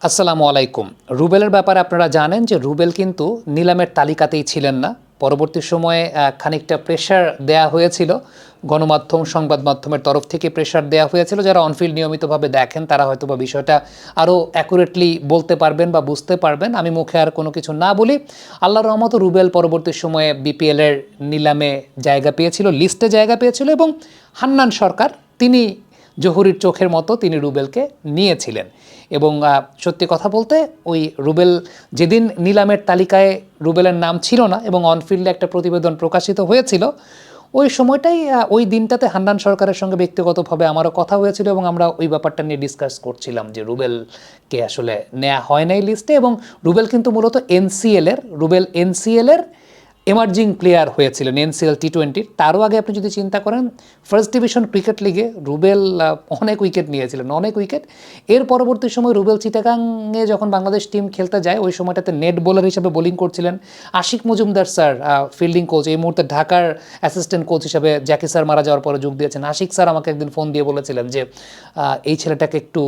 আসসালামু আলাইকুম। রুবেলের ব্যাপারে আপনারা জানেন যে রুবেল কিন্তু নিলামের তালিকাতেই ছিলেন না। পরবর্তী সময়ে খানিকটা প্রেশার দেয়া হয়েছিল, গণমাধ্যম সংবাদ মাধ্যমের তরফ থেকে প্রেশার দেয়া হয়েছিল। যারা অনফিল্ড নিয়মিতভাবে দেখেন তারা হয়তো বা বিষয়টা আরও অ্যাকুরেটলি বলতে পারবেন বা বুঝতে পারবেন। আমি মুখে আর কোনো কিছু না বলি। আল্লাহর রহমত রুবেল পরবর্তী সময়ে বিপিএলের নিলামে জায়গা পেয়েছিল, লিস্টে জায়গা পেয়েছিল এবং হান্নান সরকার তিনি জহুরির চোখের মতো তিনি রুবেলকে নিয়েছিলেন। এবং সত্যি কথা বলতে ওই রুবেল যেদিন নিলামের তালিকায় রুবেলের নাম ছিল না এবং অনফিল্ডে একটা প্রতিবেদন প্রকাশিত হয়েছিল, ওই সময়টাই ওই দিনটাতে হান্নান সরকারের সঙ্গে ব্যক্তিগতভাবে আমারও কথা হয়েছিল এবং আমরা ওই ব্যাপারটা নিয়ে ডিসকাস করছিলাম যে রুবেলকে আসলে নেওয়া হয় নাই লিস্টে। এবং রুবেল কিন্তু মূলত রুবেল এনসিএলের এমার্জিং প্লেয়ার হয়েছিলেন এনসিএল টি20। তারও আগে আপনি যদি চিন্তা করেন ফার্স্ট ডিভিশন ক্রিকেট লিগে রুবেল অনেক উইকেট নিয়েছিলেন, অনেক উইকেট। এর পরবর্তী সময় রুবেল চিটাগাংয়ে যখন বাংলাদেশ টিম খেলতে যায় ওই সময়টাতে নেট বোলার হিসেবে বোলিং করছিলেন। Ashiq Majumdar sir fielding coach, এই মুহূর্তে ঢাকার অ্যাসিস্ট্যান্ট কোচ হিসেবে জ্যাকি স্যার মারা যাওয়ার পরে যোগ দিয়েছেন। আশিক স্যার আমাকে একদিন ফোন দিয়ে বলেছিলেন যে এই ছেলেটাকে একটু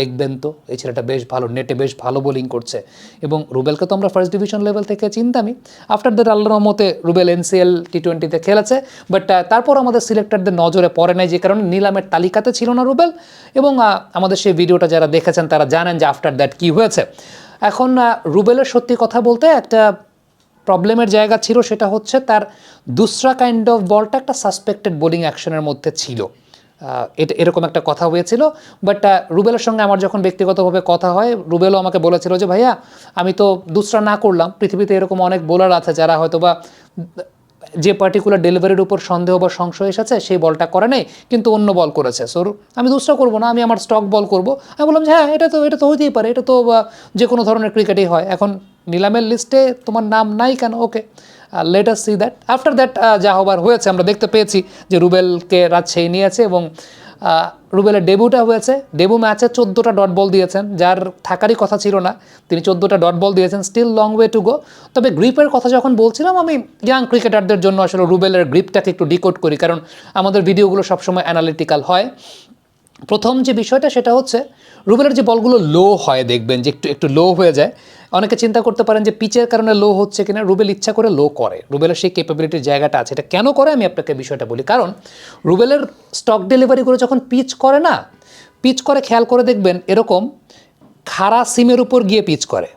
দেখবেন তো, এই ছেলেটা বেশ ভালো, নেটে বেশ ভালো বোলিং করছে। এবং রুবেলকে তো আমরা ফার্স্ট ডিভিশন লেভেল থেকে চিনতামই। আফটার দ্যাট আল্লাহর রহমতে রুবেল এনসিএল টি20তে খেলেছে, বাট তারপর আমাদের সিলেক্টরদের নজরে পড়ে নাই, যে কারণে নিলামের তালিকাতে ছিল না রুবেল। এবং আমাদের সেই ভিডিওটা যারা দেখেছেন তারা জানেন যে আফটার দ্যাট কী হয়েছে। এখন রুবেলের সত্যি কথা বলতে একটা প্রবলেমের জায়গা ছিল, সেটা হচ্ছে তার দুসরা কাইন্ড অফ বলটা একটা সাসপেক্টেড বোলিং অ্যাকশনের মধ্যে ছিল। এটা এরকম একটা কথা হয়েছিল। বাট রুবেলের সঙ্গে আমার যখন ব্যক্তিগতভাবে কথা হয়, রুবেলও আমাকে বলেছিল যে ভাইয়া আমি তো দুসরা না করলাম, পৃথিবীতে এরকম অনেক বোলার আছে যারা হয়তো বা যে পার্টিকুলার ডেলিভারির উপর সন্দেহ বা সংশয় এসেছে সেই বলটা করে নেই, কিন্তু অন্য বল করেছে, সো আমি দুসরা করবো না, আমি আমার স্টক বল করব। আমি বললাম যে হ্যাঁ এটা তো হইতেই পারে, এটা তো যে কোনো ধরনের ক্রিকেটেই হয়। এখন নিলামের লিস্টে তোমার নাম নাই কেন? Okay, let us see that. After that যা হবার হয়েছে আমরা দেখতে পেয়েছি যে রুবেলকে রাজশাহী নিয়েছে এবং রুবেলের ডেবিউটা হয়েছে। ডেবিউ ম্যাচে 14টা ডট বল দিয়েছেন, যার থাকারই কথা ছিল না, তিনি 14টা ডট বল দিয়েছেন। Still long way to go. তবে গ্রিপের কথা যখন বলছিলাম, আমি ইয়াং ক্রিকেটারদের জন্য আসলে রুবেলের গ্রিপটাকে একটু ডিকোড করি, কারণ আমাদের ভিডিওগুলো সবসময় অ্যানালিটিক্যাল হয়। প্রথম যে বিষয়টা সেটা হচ্ছে রুবেলের যে বলগুলো লো হয়, দেখবেন যে একটু লো হয়ে যায়। অনেকে চিন্তা করতে পারেন যে পিচের কারণে লো হচ্ছে কিনা। রুবেল ইচ্ছা করে লো করে, রুবেলের সেই ক্যাপাবিলিটির জায়গাটা আছে। এটা কেন করে আমি আপনাকে বিষয়টা বলি। কারণ রুবেলের স্টক ডেলিভারিগুলো যখন পিচ করে না, পিচ করে খেয়াল করে দেখবেন এরকম খাড়া সিমের উপর গিয়ে পিচ করে,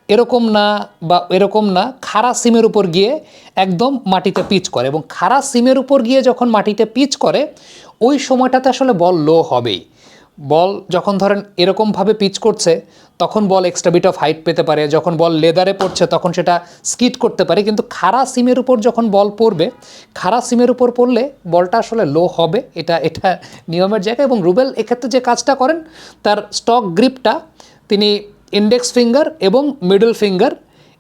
এরকম না বা এরকম না, খাড়া সিমের উপর গিয়ে একদম মাটিতে পিচ করে। এবং খাড়া সিমের উপর গিয়ে যখন মাটিতে পিচ করে ওই সময়টাতে আসলে বল লো হবেই। বল যখন ধরেন এরকমভাবে পিচ করছে তখন বল এক্সট্রা বিট অফ হাইট পেতে পারে, যখন বল লেদারে পড়ছে তখন সেটা স্কিড করতে পারে, কিন্তু খাড়া সিমের উপর যখন বল পড়বে, খাড়া সিমের উপর পড়লে বলটা আসলে লো হবে। এটা নিয়মের জায়গা। এবং রুবেল এক্ষেত্রে যে কাজটা করেন, তার স্টক গ্রিপটা তিনি ইন্ডেক্স ফিঙ্গার এবং মিডল ফিঙ্গার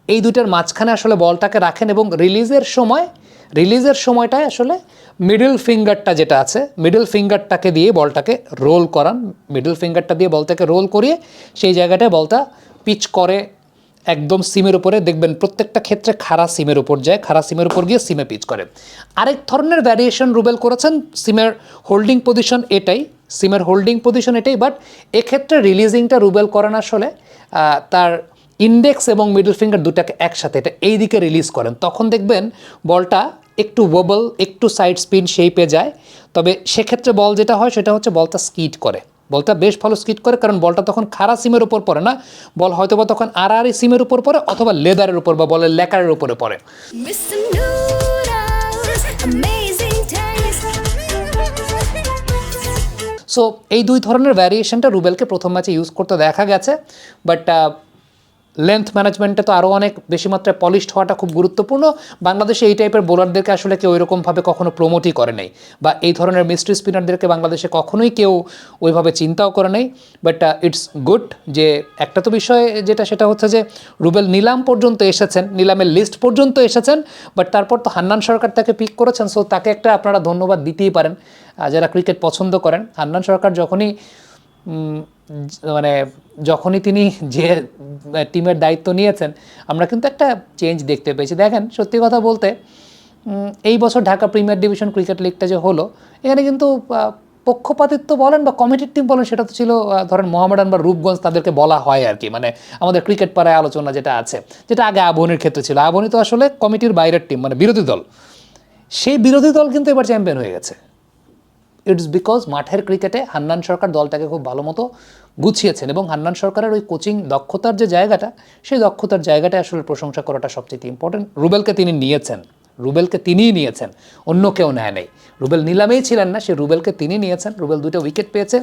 এই দুইটার মাঝখানে আসলে বলটাকে রাখেন এবং রিলিজের সময়টায় আসলে মিডল ফিঙ্গারটা যেটা আছে, মিডল ফিঙ্গারটাকে দিয়ে বলটাকে রোল করান। মিডল ফিঙ্গারটা দিয়ে বলটাকে রোল করিয়ে সেই জায়গাটায় বলটা পিচ করে একদম সিমের উপরে। দেখবেন প্রত্যেকটা ক্ষেত্রে খাড়া সিমের উপর যায়, খাড়া সিমের উপর গিয়ে সিমে পিচ করে। আরেক ধরনের ভ্যারিয়েশন রুবেল করেছেন, সিমের হোল্ডিং পজিশন এটাই, বাট এক্ষেত্রে রিলিজিংটা রুবেল করেন আসলে তার ইন্ডেক্স এবং মিডল ফিঙ্গার দুটাকে একসাথে এটা এই দিকে রিলিজ করেন। তখন দেখবেন বলটা একটু ওয়েবল, একটু সাইড স্পিন শেপে যায়। তবে সেক্ষেত্রে বল যেটা হয় সেটা হচ্ছে বলটা স্কিড করে, বলটা বেশ ভালো স্কিড করে, কারণ বলটা তখন খাড়া সিমের উপর পড়ে না, বল হয়তো বা তখন আড়াআড়ি সিমের উপর পড়ে অথবা লেদারের উপর বা বলের লেকারের উপরে পড়ে। সো এই দুই ধরনের ভ্যারিয়েশনটা রুবেলকে প্রথম ম্যাচে ইউজ করতে দেখা গেছে। বাট লেন্থ ম্যানেজমেন্টে তো আরও অনেক বেশি মাত্রায় পলিশড হওয়াটা খুব গুরুত্বপূর্ণ। বাংলাদেশে এই টাইপের বোলারদেরকে আসলে কেউ ওইরকমভাবে কখনো প্রমোটই করে নেই, বা এই ধরনের মিস্ট্রি স্পিনারদেরকে বাংলাদেশে কখনোই কেউ ওইভাবে চিন্তাও করে নেই। বাট ইটস গুড যে একটা তো বিষয় যেটা সেটা হচ্ছে যে রুবেল নিলাম পর্যন্ত এসেছেন, নিলামের লিস্ট পর্যন্ত এসেছেন, বাট তারপর তো হান্নান সরকার তাকে পিক করেছেন। সো তাকে একটা আপনারা ধন্যবাদ দিতেই পারেন যারা ক্রিকেট পছন্দ করেন। হান্নান সরকার যখনই তিনি যে টিমের দায়িত্ব নিয়েছেন আমরা কিন্তু একটা চেঞ্জ দেখতে পেয়েছি। দেখেন সত্যি কথা বলতে এই বছর ঢাকা প্রিমিয়ার ডিভিশন ক্রিকেট লিগটা যে হলো, এখানে কিন্তু পক্ষপাতিত্ব বলেন বা কমিটির টিম বলেন, সেটা তো ছিল ধরেন মোহামেডান বা রূপগঞ্জ, তাদেরকে বলা হয় আর কি, মানে আমাদের ক্রিকেট পাড়ায় আলোচনা যেটা আছে, যেটা আগে আবাহনীর ক্ষেত্রে ছিল। আবাহনী তো আসলে কমিটির বাইরের টিম, মানে বিরোধী দল। সেই বিরোধী দল কিন্তু এবার চ্যাম্পিয়ন হয়ে গেছে। ইটস বিকজ মাঠের ক্রিকেটে হান্নান সরকার দলটাকে খুব ভালো মতো গুছিয়েছেন, এবং হান্নান সরকারের ওই কোচিং দক্ষতার যে জায়গাটা, সেই দক্ষতার জায়গাটা আসলে প্রশংসা করাটা সবচেয়ে ইম্পর্টেন্ট। রুবেলকে তিনি নিয়েছেন, রুবেলকে তিনিই নিয়েছেন, অন্য কেউ নেয় নেই। রুবেল নিলামেই ছিলেন না, সে রুবেলকে তিনি নিয়েছেন। রুবেল 2টা উইকেট পেয়েছে।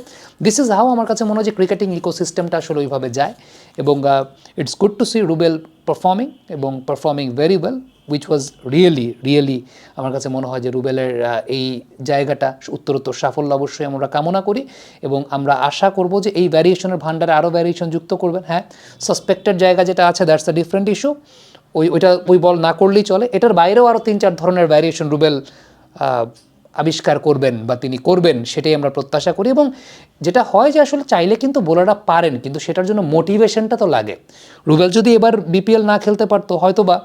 দিস ইজ হাউ আমার কাছে মনে হয় যে ক্রিকেটিং ইকোসিস্টেমটা আসলে ওইভাবে যায়, এবং it's good to see Rubel performing, এবং performing very well, which was really আমার কাছে মনে হয় যে রুবেলের এই জায়গাটা উত্তরোত্তর সাফল্য অবশ্যই আমরা কামনা করি, এবং আমরা আশা করব যে এই ভ্যারিয়েশনের ভান্ডারে আরও ভ্যারিয়েশন যুক্ত করবেন। হ্যাঁ, সাসপেক্টেড জায়গা যেটা আছে, দ্যাটস আ ডিফারেন্ট ইস্যু, ওই বল না করলেই চলে। এটার বাইরেও আরও 3-4 ধরনের ভ্যারিয়েশন রুবেল আবিষ্কার করবেন বা তিনি করবেন, সেটাই আমরা প্রত্যাশা করি। এবং যেটা হয় যে আসলে চাইলে কিন্তু বোলাররা পারেন, কিন্তু সেটার জন্য মোটিভেশনটা তো লাগে। রুবেল যদি এবার বিপিএল না খেলতে পারতো, হয়তো বা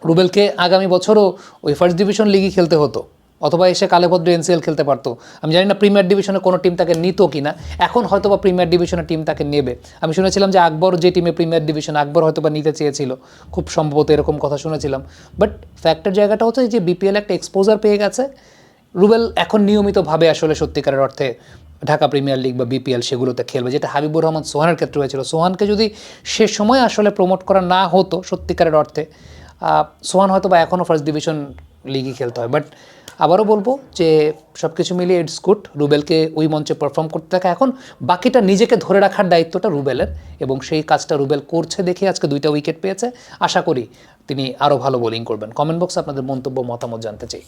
রুবেলকে আগামী বছরও ওই ফার্স্ট ডিভিশন লিগই খেলতে হতো, অথবা এসে কালেভদ্র এনসিএল খেলতে পারতো। আমি জানি না প্রিমিয়ার ডিভিশনে কোনো টিম তাকে নিত কি না, এখন হয়তো বা প্রিমিয়ার ডিভিশনের টিম তাকে নেবে। আমি শুনেছিলাম যে আকবর যে টিমে প্রিমিয়ার ডিভিশন, আকবর হয়তো বা নিতে চেয়েছিল, খুব সম্ভবত এরকম কথা শুনেছিলাম। বাট ফ্যাক্টের জায়গাটা হচ্ছে যে বিপিএল একটা এক্সপোজার পেয়ে গেছে। রুবেল এখন নিয়মিতভাবে আসলে সত্যিকারের অর্থে ঢাকা প্রিমিয়ার লিগ বা বিপিএল সেগুলোতে খেলবে, যেটা হাবিবুর রহমান সোহানের ক্ষেত্রে হয়েছিল। সোহানকে যদি সে সময় আসলে প্রমোট করা না হতো সত্যিকারের অর্থে, সোহান হয়তো বা এখনও ফার্স্ট ডিভিশন লিগই খেলতে হয়। বাট আবারও বলবো যে সব কিছু মিলিয়ে ইটস গুড রুবেলকে ওই মঞ্চে পারফর্ম করতে থাকে। এখন বাকিটা নিজেকে ধরে রাখার দায়িত্বটা রুবেলের, এবং সেই কাজটা রুবেল করছে দেখে আজকে 2টা উইকেট পেয়েছে। আশা করি তিনি আরও ভালো বোলিং করবেন। কমেন্ট বক্সে আপনাদের মন্তব্য মতামত জানতে চাই।